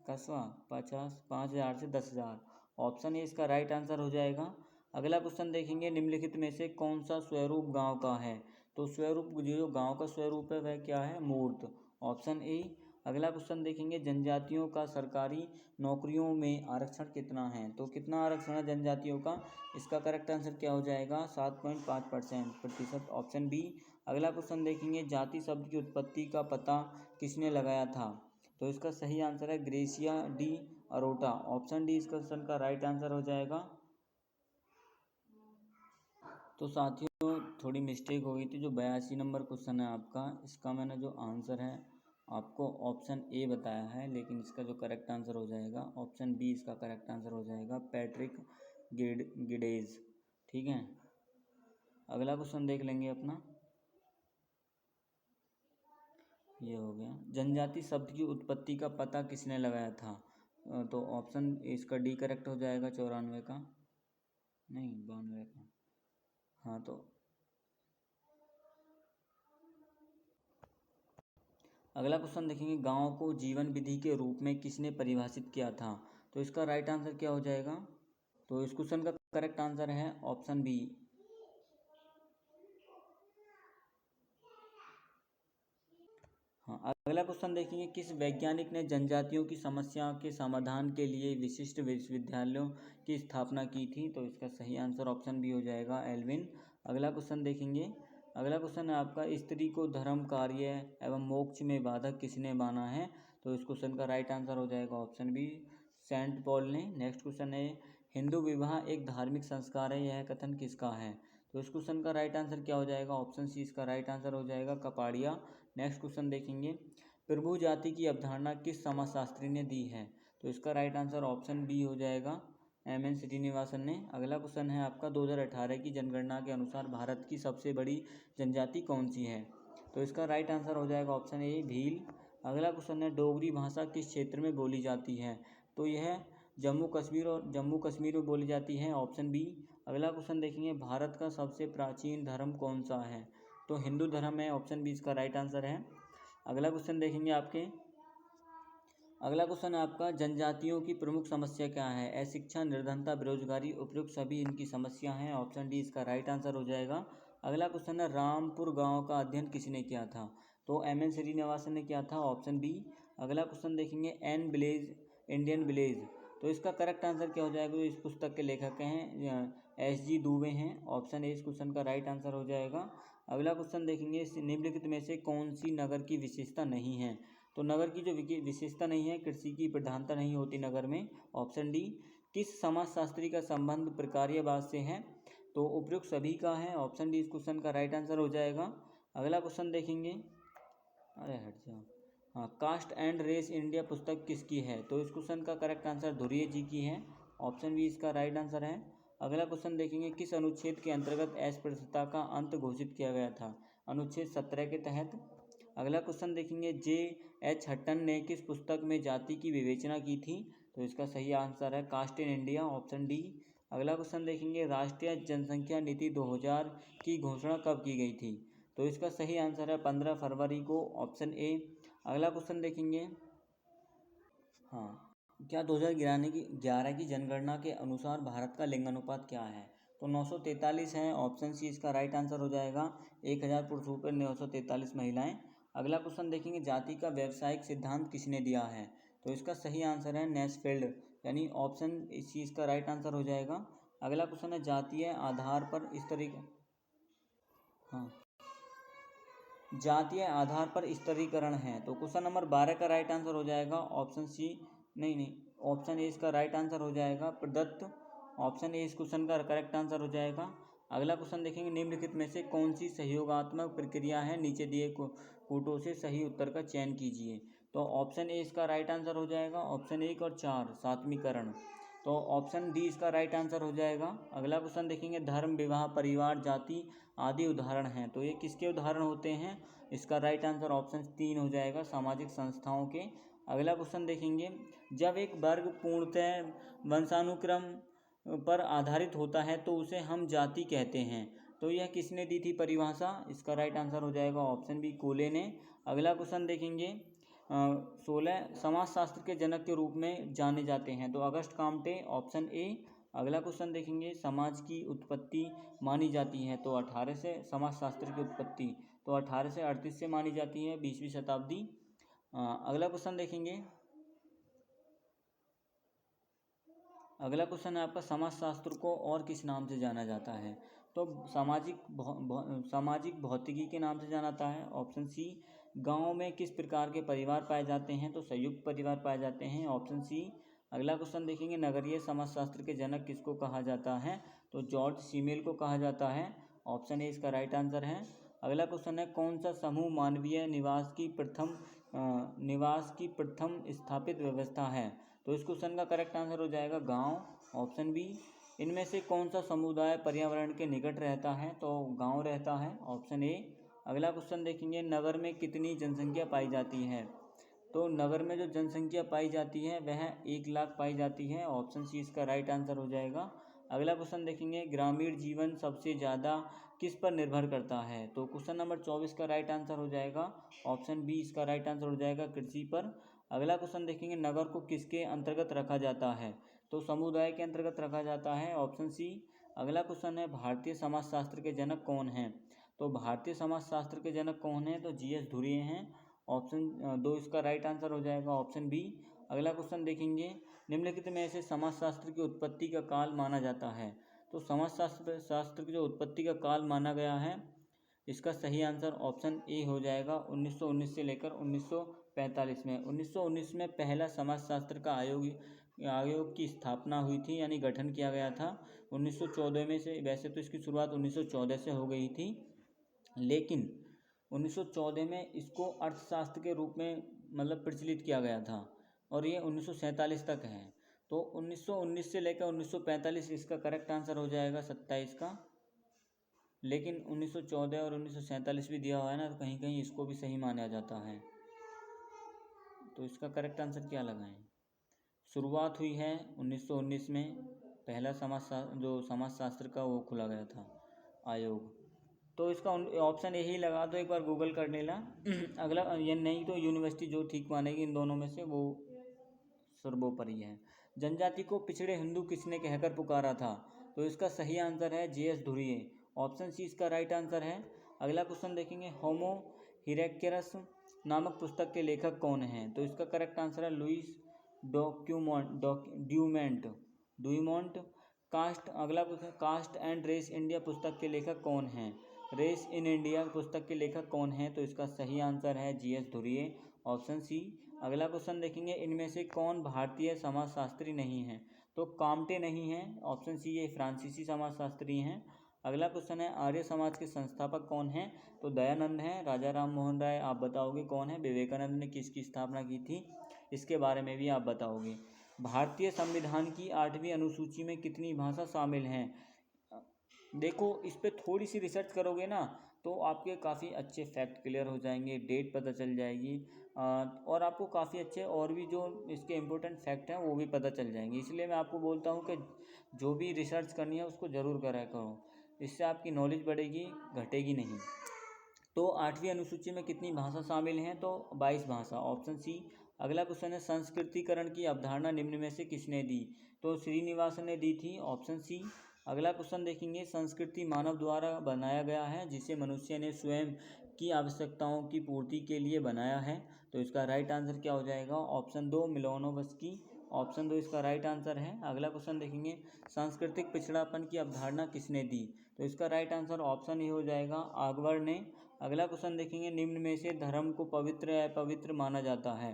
[SPEAKER 1] कस्बा 5,000 से 10,000, ऑप्शन ए इसका राइट आंसर हो जाएगा। अगला क्वेश्चन देखेंगे, निम्नलिखित में से कौन सा स्वरूप गांव का है? तो स्वरूप जो गांव का स्वरूप है वह क्या है? मूर्त, ऑप्शन ए। अगला क्वेश्चन देखेंगे, जनजातियों का सरकारी नौकरियों में आरक्षण कितना है? तो कितना आरक्षण है जनजातियों का? इसका करेक्ट आंसर क्या हो जाएगा? 7.5% प्रतिशत, ऑप्शन बी। अगला क्वेश्चन देखेंगे, जाति शब्द की उत्पत्ति का पता किसने लगाया था? तो इसका सही आंसर है gratia D aorta, option D इस क्वेश्चन का राइट आंसर हो जाएगा। तो साथियों थोड़ी मिस्टेक हो गई थी, जो 82 नंबर क्वेश्चन है आपका, इसका मैंने जो आंसर है आपको ऑप्शन ए बताया है, लेकिन इसका जो करेक्ट आंसर हो जाएगा ऑप्शन बी इसका करेक्ट आंसर हो जाएगा, पैट्रिक गिडेज। ठीक है, अगला क्वेश्चन देख लेंगे अपना, ये हो गया, जनजाति शब्द की उत्पत्ति का पता किसने लगाया था? तो ऑप्शन इसका डी करेक्ट हो जाएगा, 94 का, नहीं 92 का। हाँ, तो अगला क्वेश्चन देखेंगे, गांव को जीवन विधि के रूप में किसने परिभाषित किया था? तो इसका राइट आंसर क्या हो जाएगा? तो इस क्वेश्चन का करेक्ट आंसर है ऑप्शन बी। हाँ, अगला क्वेश्चन देखेंगे, किस वैज्ञानिक ने जनजातियों की समस्या के समाधान के लिए विशिष्ट विश्वविद्यालयों की स्थापना की थी? तो इसका सही आंसर ऑप्शन बी हो जाएगा, एल्विन। अगला क्वेश्चन देखेंगे, अगला क्वेश्चन है आपका, स्त्री को धर्म कार्य एवं मोक्ष में बाधक किसने माना है? तो इस क्वेश्चन का राइट आंसर हो जाएगा ऑप्शन बी, सेंट पॉल ने। नेक्स्ट क्वेश्चन है, हिंदू विवाह एक धार्मिक संस्कार है, यह कथन किसका है? तो इस क्वेश्चन का राइट आंसर क्या हो जाएगा? ऑप्शन सी इसका राइट आंसर हो जाएगा, कपाड़िया। नेक्स्ट क्वेश्चन देखेंगे, प्रभु जाति की अवधारणा किस समाजशास्त्री ने दी है? तो इसका राइट आंसर ऑप्शन बी हो जाएगा, एम.एन. श्रीनिवासन ने। अगला क्वेश्चन है आपका, 2018 की जनगणना के अनुसार भारत की सबसे बड़ी जनजाति कौन सी है? तो इसका राइट आंसर हो जाएगा ऑप्शन ए, भील। अगला क्वेश्चन है, डोगरी भाषा किस क्षेत्र में बोली जाती है? तो यह जम्मू कश्मीर में बोली जाती है, ऑप्शन बी। अगला क्वेश्चन देखेंगे, भारत का सबसे प्राचीन धर्म कौन सा है? तो हिंदू धर्म है, ऑप्शन बी इसका राइट आंसर है। अगला क्वेश्चन देखेंगे अगला क्वेश्चन है आपका, जनजातियों की प्रमुख समस्या क्या है? अशिक्षा, निर्धनता, बेरोजगारी, उपयुक्त सभी इनकी समस्या हैं, ऑप्शन डी इसका राइट आंसर हो जाएगा। अगला क्वेश्चन है, रामपुर गांव का अध्ययन किसने किया था? तो एम.एन. श्रीनिवासन ने किया था, ऑप्शन बी। अगला क्वेश्चन देखेंगे, एन विलेज इंडियन विलेज, तो इसका करेक्ट आंसर क्या हो जाएगा? इस पुस्तक के लेखक हैं एस.जी. दुबे हैं, ऑप्शन ए इस क्वेश्चन का राइट आंसर हो जाएगा। अगला क्वेश्चन देखेंगे, निम्नलिखित में से कौन सी नगर की विशेषता नहीं है? तो नगर की जो विशेषता नहीं है, कृषि की प्रधानता नहीं होती नगर में, ऑप्शन डी। किस समाजशास्त्री का संबंध प्रकार्यवाद से है? तो उपयुक्त सभी का है, ऑप्शन डी इस क्वेश्चन का राइट आंसर हो जाएगा। अगला क्वेश्चन देखेंगे, अरे हट जाओ, हाँ, कास्ट एंड रेस इंडिया पुस्तक किसकी है? तो इस क्वेश्चन का करेक्ट आंसर धुरिये जी की है, ऑप्शन बी इसका राइट आंसर है। अगला क्वेश्चन देखेंगे, किस अनुच्छेद के अंतर्गत अस्पृश्यता का अंत घोषित किया गया था? अनुच्छेद 17 के तहत। अगला क्वेश्चन देखेंगे, J.H. हटन ने किस पुस्तक में जाति की विवेचना की थी? तो इसका सही आंसर है caste in India, option D. अगला क्वेश्चन देखेंगे, राष्ट्रीय जनसंख्या नीति 2000 की घोषणा कब की गई थी? तो इसका सही आंसर है 15 फरवरी को, ऑप्शन ए। अगला क्वेश्चन देखेंगे, हाँ, क्या 2011 की जनगणना के अनुसार भारत का लिंगानुपात क्या है? तो 943 है, ऑप्शन सी इसका राइट आंसर हो जाएगा। 1000 पुरुषों पर 943 महिलाएं। अगला क्वेश्चन देखेंगे, जाति का व्यावसायिक सिद्धांत किसने दिया है? तो इसका सही आंसर है नेस्फेल्ड, यानी ऑप्शन सी इसका राइट आंसर हो जाएगा। अगला क्वेश्चन है, जातीय आधार पर इस तरीके हाँ जातीय आधार पर स्तरीकरण है। तो क्वेश्चन नंबर 12 का राइट आंसर हो जाएगा ऑप्शन सी। नहीं, ऑप्शन ए इसका राइट आंसर हो जाएगा प्रदत्त। ऑप्शन ए इस क्वेश्चन का करेक्ट आंसर हो जाएगा। अगला क्वेश्चन देखेंगे, निम्नलिखित में से कौन सी सहयोगात्मक प्रक्रिया है? नीचे दिए कोटों से सही उत्तर का चयन कीजिए। तो ऑप्शन ए इसका राइट आंसर हो जाएगा। ऑप्शन 1 और 4 सातवीकरण। तो ऑप्शन डी इसका राइट आंसर हो जाएगा। अगला क्वेश्चन देखेंगे, धर्म, विवाह, परिवार, जाति आदि उदाहरण हैं। तो ये किसके उदाहरण होते हैं? इसका राइट आंसर ऑप्शन 3 हो जाएगा, सामाजिक संस्थाओं के। अगला क्वेश्चन देखेंगे, जब एक वर्ग पूर्णतः वंशानुक्रम पर आधारित होता है तो उसे हम जाति कहते हैं। तो यह किसने दी थी परिभाषा? इसका राइट आंसर हो जाएगा ऑप्शन बी, कोले ने। अगला क्वेश्चन देखेंगे, 16 समाजशास्त्र के जनक के रूप में जाने जाते हैं। तो अगस्ट काम्टे, ऑप्शन ए। अगला क्वेश्चन देखेंगे, समाज की उत्पत्ति मानी जाती है। तो 18 से समाजशास्त्र की उत्पत्ति तो 18 से 38 से मानी जाती है, 20वीं शताब्दी। अगला क्वेश्चन देखेंगे, अगला क्वेश्चन है आपका, समाजशास्त्र को और किस नाम से जाना जाता है? तो सामाजिक भौतिकी के नाम से जाना जाता है। Option C. गांव में किस प्रकार के परिवार पाए जाते हैं? तो संयुक्त परिवार पाए जाते हैं। Option C. अगला क्वेश्चन देखेंगे, नगरीय समाजशास्त्र के जनक किसको कहा जाता है? तो जॉर्ज सीमेल को कहा जाता है। ऑप्शन ए इसका राइट आंसर है। अगला क्वेश्चन है, कौन सा समूह मानवीय निवास की प्रथम स्थापित व्यवस्था है? तो इस क्वेश्चन का करेक्ट आंसर हो जाएगा गांव, ऑप्शन बी। इनमें से कौन सा समुदाय पर्यावरण के निकट रहता है? तो गांव रहता है, ऑप्शन ए। अगला क्वेश्चन देखेंगे, नगर में कितनी जनसंख्या पाई जाती है? तो नगर में जो जनसंख्या पाई जाती है वह 1 लाख पाई जाती है। ऑप्शन सी इसका राइट आंसर हो जाएगा। अगला क्वेश्चन देखेंगे, ग्रामीण जीवन सबसे ज़्यादा किस पर निर्भर करता है? तो क्वेश्चन नंबर 24 का राइट आंसर हो जाएगा ऑप्शन बी, इसका राइट आंसर हो जाएगा कृषि पर। अगला क्वेश्चन देखेंगे, नगर को किसके अंतर्गत रखा जाता है? तो समुदाय के अंतर्गत रखा जाता है, ऑप्शन सी। अगला क्वेश्चन है, भारतीय समाजशास्त्र के जनक कौन हैं? तो भारतीय समाजशास्त्र के जनक कौन हैं? तो जीएस धुरिये हैं। ऑप्शन 2 इसका राइट आंसर हो जाएगा, ऑप्शन बी। अगला क्वेश्चन देखेंगे, निम्नलिखित में से समाजशास्त्र की उत्पत्ति का काल माना जाता है? तो समाजशास्त्र की जो उत्पत्ति का काल माना गया है, इसका सही आंसर ऑप्शन ए हो जाएगा 1919 से लेकर 1945 में। 1919 में पहला समाजशास्त्र का आयोग की स्थापना हुई थी, यानी गठन किया गया था। 1914 में से, वैसे तो इसकी शुरुआत 1914 से हो गई थी, लेकिन 1914 में इसको अर्थशास्त्र के रूप में मतलब प्रचलित किया गया था, और ये 1947 तक है। तो 1919 से लेकर 1945 इसका करेक्ट आंसर हो जाएगा 27 का। लेकिन 1914 और 1947 भी दिया हुआ है ना, तो कहीं कहीं इसको भी सही माना जाता है। तो इसका करेक्ट आंसर क्या लगाएं? शुरुआत हुई है 1919 में, पहला समाजशास्त्र का वो खुला गया था आयोग। तो इसका ऑप्शन यही लगा दो, एक बार गूगल कर लेना। अगला ये नहीं तो यूनिवर्सिटी जो ठीक मानेगी इन दोनों में से वो सर्वोपरि है। जनजाति को पिछड़े हिंदू किसने कहकर पुकारा था? तो इसका सही आंसर है जीएस धुरिये, ऑप्शन सी इसका राइट आंसर है। अगला क्वेश्चन देखेंगे, होमो इरेक्टस नामक पुस्तक के लेखक कौन हैं? तो इसका करेक्ट आंसर है लुइस ड्यूमोंट। कास्ट, अगला question, caste and race India पुस्तक के लेखक कौन हैं? रेस इन इंडिया पुस्तक के लेखक कौन हैं? तो इसका सही आंसर है जीएस धुरिये, ऑप्शन सी। अगला क्वेश्चन देखेंगे, इनमें से कौन भारतीय समाजशास्त्री नहीं है? तो काम्टे नहीं है, ऑप्शन सी, ये फ्रांसीसी समाजशास्त्री हैं। अगला क्वेश्चन है, आर्य समाज के संस्थापक कौन हैं? तो दयानंद हैं। राजा राम मोहन राय आप बताओगे कौन है? विवेकानंद ने किसकी स्थापना की थी? इसके बारे में भी आप बताओगे। भारतीय संविधान की 8वीं अनुसूची में कितनी भाषा शामिल हैं? देखो, इस पर थोड़ी सी रिसर्च करोगे ना तो आपके काफ़ी अच्छे फैक्ट क्लियर हो जाएंगे, डेट पता चल जाएगी, और आपको काफ़ी अच्छे और भी जो इसके इम्पोर्टेंट फैक्ट हैं वो भी पता चल जाएंगे। इसलिए मैं आपको बोलता हूँ कि जो भी रिसर्च करनी है उसको ज़रूर करा करो, इससे आपकी नॉलेज बढ़ेगी, घटेगी नहीं। तो 8वीं अनुसूची में कितनी भाषा शामिल हैं? तो 22 भाषा, ऑप्शन सी। अगला क्वेश्चन है संस्कृतिकरण की अवधारणा निम्न में से किसने दी? तो श्रीनिवासन ने दी थी, ऑप्शन सी। अगला क्वेश्चन देखेंगे, संस्कृति मानव द्वारा बनाया गया है जिसे मनुष्य ने स्वयं की आवश्यकताओं की पूर्ति के लिए बनाया है। तो इसका राइट आंसर क्या हो जाएगा? ऑप्शन दो, मिलोनोवस्की। ऑप्शन दो इसका राइट आंसर है। अगला क्वेश्चन देखेंगे, सांस्कृतिक पिछड़ापन की अवधारणा किसने दी? तो इसका राइट आंसर ऑप्शन ए हो जाएगा, अकबर ने। अगला क्वेश्चन देखेंगे, निम्न में से धर्म को पवित्र या अपवित्र माना जाता है?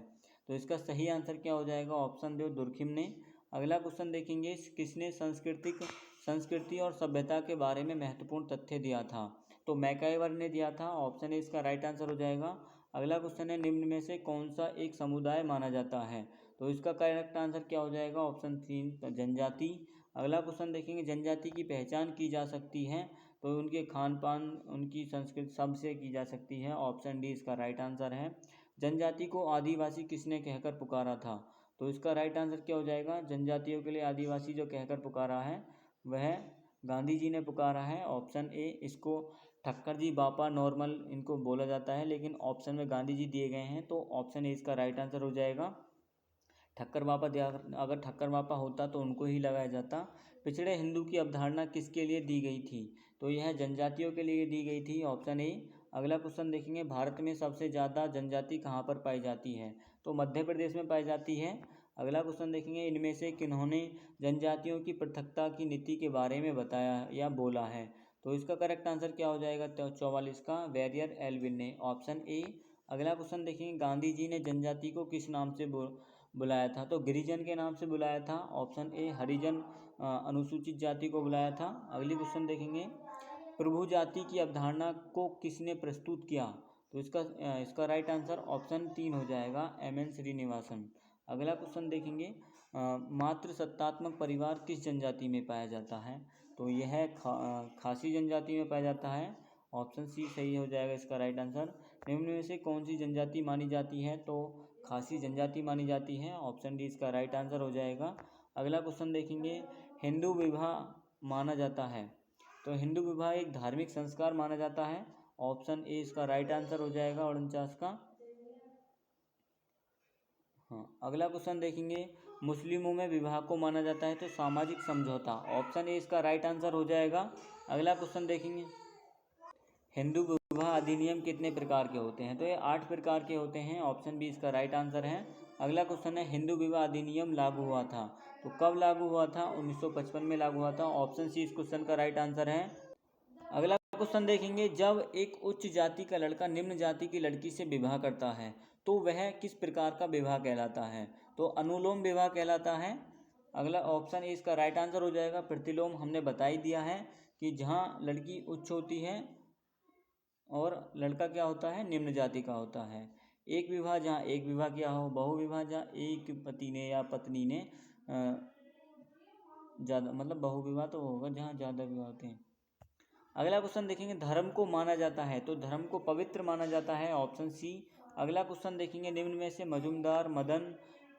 [SPEAKER 1] तो इसका सही आंसर क्या हो जाएगा? ऑप्शन दो, दुर्खिम ने। अगला क्वेश्चन देखेंगे, किसने संस्कृति और सभ्यता के बारे में महत्वपूर्ण तथ्य दिया था? तो मैकाइवर ने दिया था, ऑप्शन ए इसका राइट आंसर हो जाएगा। अगला क्वेश्चन है, निम्न में से कौन सा एक समुदाय माना जाता है? तो इसका करेक्ट आंसर क्या हो जाएगा? ऑप्शन तीन, जनजाति। अगला क्वेश्चन देखेंगे, जनजाति की पहचान की जा सकती है? तो उनके खान पान, उनकी संस्कृति सबसे की जा सकती है। ऑप्शन डी इसका राइट आंसर है। जनजाति को आदिवासी किसने कहकर पुकारा था? तो इसका राइट आंसर क्या हो जाएगा? जनजातियों के लिए आदिवासी जो कहकर पुकारा है वह गांधी जी ने पुकारा है। Option A. इसको ठक्कर जी, बापा, नॉर्मल इनको बोला जाता है, लेकिन ऑप्शन में गांधी जी दिए गए हैं, तो ऑप्शन ए इसका राइट आंसर हो जाएगा। ठक्कर बापा दिया, अगर ठक्कर बापा होता तो उनको ही लगाया जाता। पिछड़े हिंदू की अवधारणा किसके लिए दी गई थी? तो यह जनजातियों के लिए दी गई थी, ऑप्शन ए। अगला क्वेश्चन देखेंगे, भारत में सबसे ज़्यादा जनजाति कहाँ पर पाई जाती है? तो मध्य प्रदेश में पाई जाती है। अगला क्वेश्चन देखेंगे, इनमें से किन्होंने जनजातियों की पृथकता की नीति के बारे में बताया या बोला है? तो इसका करेक्ट आंसर क्या हो जाएगा? 44 का, वेरियर एल्विन ने, ऑप्शन ए। अगला क्वेश्चन देखेंगे, गांधी जी ने जनजाति को किस नाम से बुलाया था? तो गिरिजन के नाम से बुलाया था, ऑप्शन ए। हरिजन अनुसूचित जाति को बुलाया था। अगली क्वेश्चन देखेंगे, प्रभु जाति की अवधारणा को किसने प्रस्तुत किया? तो इसका राइट आंसर ऑप्शन तीन हो जाएगा, एम.एन. श्रीनिवासन। अगला क्वेश्चन देखेंगे, मातृ सत्तात्मक परिवार किस जनजाति में पाया जाता है? तो यह खासी जनजाति में पाया जाता है, ऑप्शन सी सही हो जाएगा इसका राइट आंसर। निम्न में से कौन सी जनजाति मानी जाती है? तो खासी जनजाति मानी जाती है, ऑप्शन डी इसका राइट आंसर हो जाएगा। अगला क्वेश्चन देखेंगे, हिंदू विवाह माना जाता है? तो हिंदू विवाह एक धार्मिक संस्कार माना जाता है, ऑप्शन ए इसका राइट आंसर हो जाएगा, 49 का। हाँ, अगला क्वेश्चन देखेंगे, मुस्लिमों में विवाह को माना जाता है तो सामाजिक समझौता, ऑप्शन ए इसका राइट आंसर हो जाएगा। अगला क्वेश्चन देखेंगे, हिंदू विवाह अधिनियम कितने प्रकार के होते हैं? तो ये 8 प्रकार के होते हैं, ऑप्शन बी इसका राइट आंसर है। अगला क्वेश्चन है, हिंदू विवाह अधिनियम लागू हुआ था? तो कब लागू हुआ था? 1955 में लागू हुआ था, ऑप्शन सी इस क्वेश्चन का राइट आंसर है। अगला क्वेश्चन देखेंगे, जब एक उच्च जाति का लड़का निम्न जाति की लड़की से विवाह करता है तो वह किस प्रकार का विवाह कहलाता है? तो अनुलोम विवाह कहलाता है। अगला ऑप्शन ए इसका राइट आंसर हो जाएगा। प्रतिलोम हमने बता ही दिया है कि जहाँ लड़की उच्च होती है और लड़का क्या होता है? निम्न जाति का होता है। एक विवाह जहाँ एक विवाह किया हो, बहुविवाह जहाँ एक पति ने या पत्नी ने ज़्यादा, मतलब बहुविवाह तो होगा जहाँ ज़्यादा विवाह होते हैं। अगला क्वेश्चन देखेंगे, धर्म को माना जाता है? तो धर्म को पवित्र माना जाता है, ऑप्शन सी। अगला क्वेश्चन देखेंगे, निम्न में से मजुमदार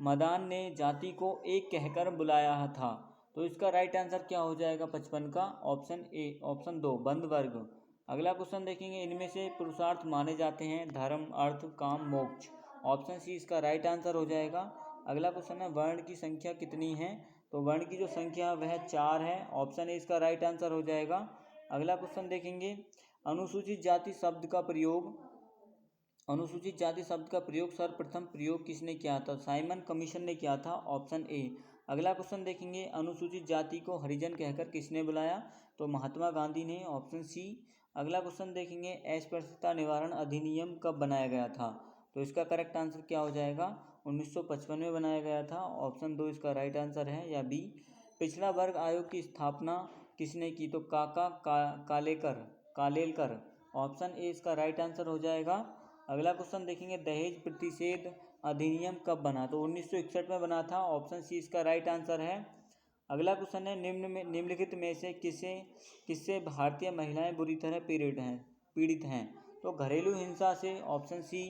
[SPEAKER 1] मदान ने जाति को एक कहकर बुलाया था? तो इसका राइट आंसर क्या हो जाएगा 55 का? ऑप्शन ए, ऑप्शन दो, बंद वर्ग। अगला क्वेश्चन देखेंगे, इनमें से पुरुषार्थ माने जाते हैं धर्म, अर्थ, काम, मोक्ष, ऑप्शन सी इसका राइट आंसर हो जाएगा। अगला क्वेश्चन है, वर्ण की संख्या कितनी है? तो वर्ण की जो संख्या है वह 4 है, ऑप्शन ए इसका राइट आंसर हो जाएगा। अगला क्वेश्चन देखेंगे, अनुसूचित जाति शब्द का प्रयोग सर्वप्रथम प्रयोग किसने किया था? साइमन कमीशन ने किया था, ऑप्शन ए। अगला क्वेश्चन देखेंगे, अनुसूचित जाति को हरिजन कहकर किसने बुलाया? तो महात्मा गांधी ने, ऑप्शन सी। अगला क्वेश्चन देखेंगे, अस्पृश्यता निवारण अधिनियम कब बनाया गया था? तो इसका करेक्ट आंसर क्या हो जाएगा? 1955 में बनाया गया था, ऑप्शन दो इसका राइट आंसर है, या बी। पिछड़ा वर्ग आयोग की स्थापना किसने की? तो कालेलकर, ऑप्शन ए इसका राइट आंसर हो जाएगा। अगला क्वेश्चन देखेंगे, दहेज प्रतिषेध अधिनियम कब बना? तो 1961 में बना था, ऑप्शन सी इसका राइट आंसर है। अगला क्वेश्चन है, निम्नलिखित में से किससे भारतीय महिलाएं बुरी तरह पीड़ित हैं? तो घरेलू हिंसा से, ऑप्शन सी।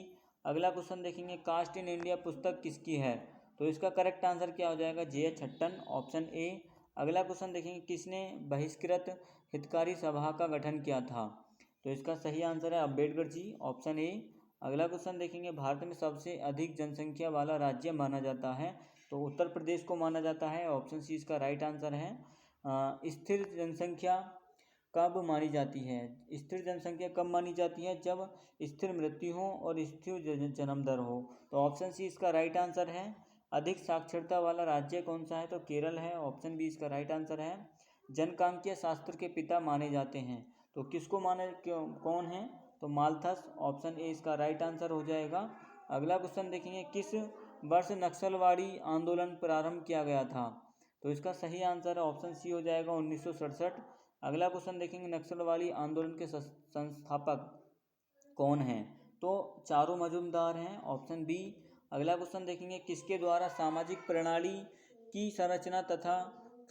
[SPEAKER 1] अगला क्वेश्चन देखेंगे, कास्ट इन इंडिया पुस्तक किसकी है? तो इसका करेक्ट आंसर क्या हो जाएगा? J.H. Hutton, option A. अगला क्वेश्चन देखेंगे, किसने बहिष्कृत हितकारी सभा का गठन किया था? तो इसका सही आंसर है अम्बेडकर जी, ऑप्शन ए। अगला क्वेश्चन देखेंगे, भारत में सबसे अधिक जनसंख्या वाला राज्य माना जाता है, तो उत्तर प्रदेश को माना जाता है। ऑप्शन सी इसका राइट आंसर है। स्थिर जनसंख्या कब मानी जाती है? स्थिर जनसंख्या कब मानी जाती है? जब स्थिर मृत्यु हो और स्थिर जन्म दर हो। तो ऑप्शन सी इसका राइट आंसर है। अधिक साक्षरता वाला राज्य कौन सा है? तो केरल है। ऑप्शन बी इसका राइट आंसर है। जनकांकीय शास्त्र के पिता माने जाते हैं, तो किसको माने, कौन है? तो मालथस। ऑप्शन ए इसका राइट आंसर हो जाएगा। अगला क्वेश्चन देखेंगे, किस वर्ष नक्सलवाड़ी आंदोलन प्रारंभ किया गया था? तो इसका सही आंसर ऑप्शन सी हो जाएगा 1967। अगला क्वेश्चन देखेंगे, नक्सलवादी आंदोलन के संस्थापक कौन हैं? तो चारू मजुमदार हैं। Option B. अगला क्वेश्चन देखेंगे, किसके द्वारा सामाजिक प्रणाली की संरचना तथा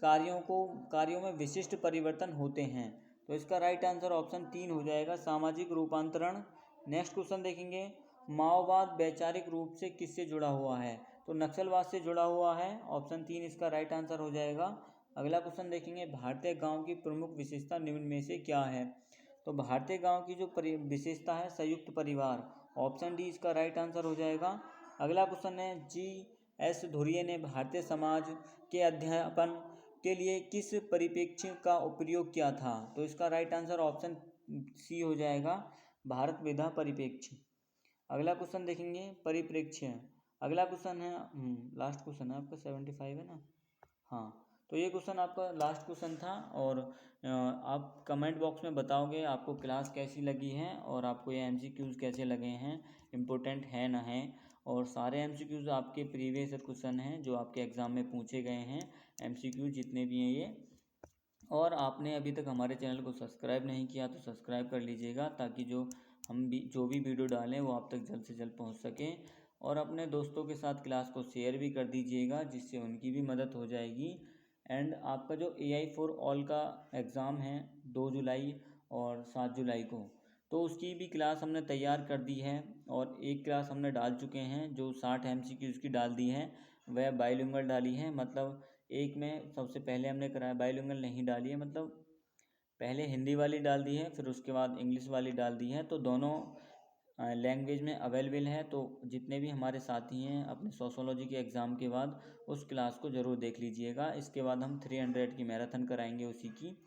[SPEAKER 1] कार्यों में विशिष्ट परिवर्तन होते हैं? तो इसका राइट आंसर ऑप्शन 3 हो जाएगा, सामाजिक रूपांतरण। नेक्स्ट क्वेश्चन देखेंगे, माओवाद वैचारिक रूप से किससे जुड़ा हुआ है? तो नक्सलवाद से जुड़ा हुआ है। ऑप्शन 3 इसका राइट आंसर हो जाएगा। अगला क्वेश्चन देखेंगे, भारतीय गांव की प्रमुख विशेषता निम्न में से क्या है? तो भारतीय गांव की जो विशेषता है, संयुक्त परिवार। ऑप्शन डी इसका राइट आंसर हो जाएगा। अगला क्वेश्चन है, जी.एस. धुर्वे ने भारतीय समाज के अध्ययन के लिए किस परिप्रेक्ष्य का उपयोग किया था? तो इसका राइट आंसर ऑप्शन सी हो जाएगा, भारत विधा परिप्रेक्ष्य। अगला क्वेश्चन देखेंगे, परिप्रेक्ष्य। अगला क्वेश्चन है, लास्ट क्वेश्चन है आपका, 75 है ना? हाँ, तो ये क्वेश्चन आपका लास्ट क्वेश्चन था। और आप कमेंट बॉक्स में बताओगे आपको क्लास कैसी लगी है और आपको ये MCQs कैसे लगे हैं, इम्पोर्टेंट है ना है। और सारे MCQs आपके प्रीवियस क्वेश्चन हैं जो आपके एग्ज़ाम में पूछे गए हैं, MCQ जितने भी हैं ये। और आपने अभी तक हमारे चैनल को सब्सक्राइब नहीं किया तो सब्सक्राइब कर लीजिएगा, ताकि जो भी वीडियो डालें वो आप तक जल्द से जल्द पहुंच सकें। और अपने दोस्तों के साथ क्लास को शेयर भी कर दीजिएगा, जिससे उनकी भी मदद हो जाएगी। एंड आपका जो AI फॉर ऑल का एग्ज़ाम है 2 जुलाई और 7 जुलाई को, तो उसकी भी क्लास हमने तैयार कर दी है। और एक क्लास हमने डाल चुके हैं, जो 60 MCQ की डाल दी है, वह बाइलिंगुअल डाली है। मतलब एक में सबसे पहले हमने कराया, बाइलिंगुअल नहीं डाली है, मतलब पहले हिंदी वाली डाल दी है, फिर उसके बाद इंग्लिश वाली डाल दी है। तो दोनों लैंग्वेज में अवेलेबल है। तो जितने भी हमारे साथी हैं अपने सोशोलॉजी के एग्ज़ाम के बाद उस क्लास को ज़रूर देख लीजिएगा। इसके बाद हम 300 की मैराथन कराएंगे उसी की।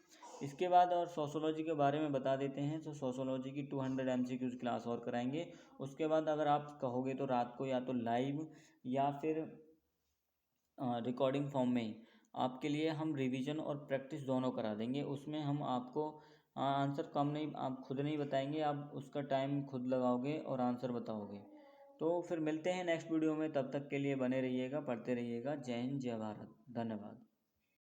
[SPEAKER 1] इसके बाद और सोशोलॉजी के बारे में बता देते हैं, तो सोशोलॉजी की 200 MCQs क्लास और कराएंगे। उसके बाद अगर आप कहोगे तो रात को या तो लाइव या फिर रिकॉर्डिंग फॉर्म में आपके लिए हम रिवीजन और प्रैक्टिस दोनों करा देंगे। उसमें हम आपको आंसर कम नहीं, आप खुद नहीं बताएंगे, आप उसका टाइम खुद लगाओगे और आंसर बताओगे। तो फिर मिलते हैं नेक्स्ट वीडियो में, तब तक के लिए बने रहिएगा, पढ़ते रहिएगा। जय हिंद, जय भारत, धन्यवाद।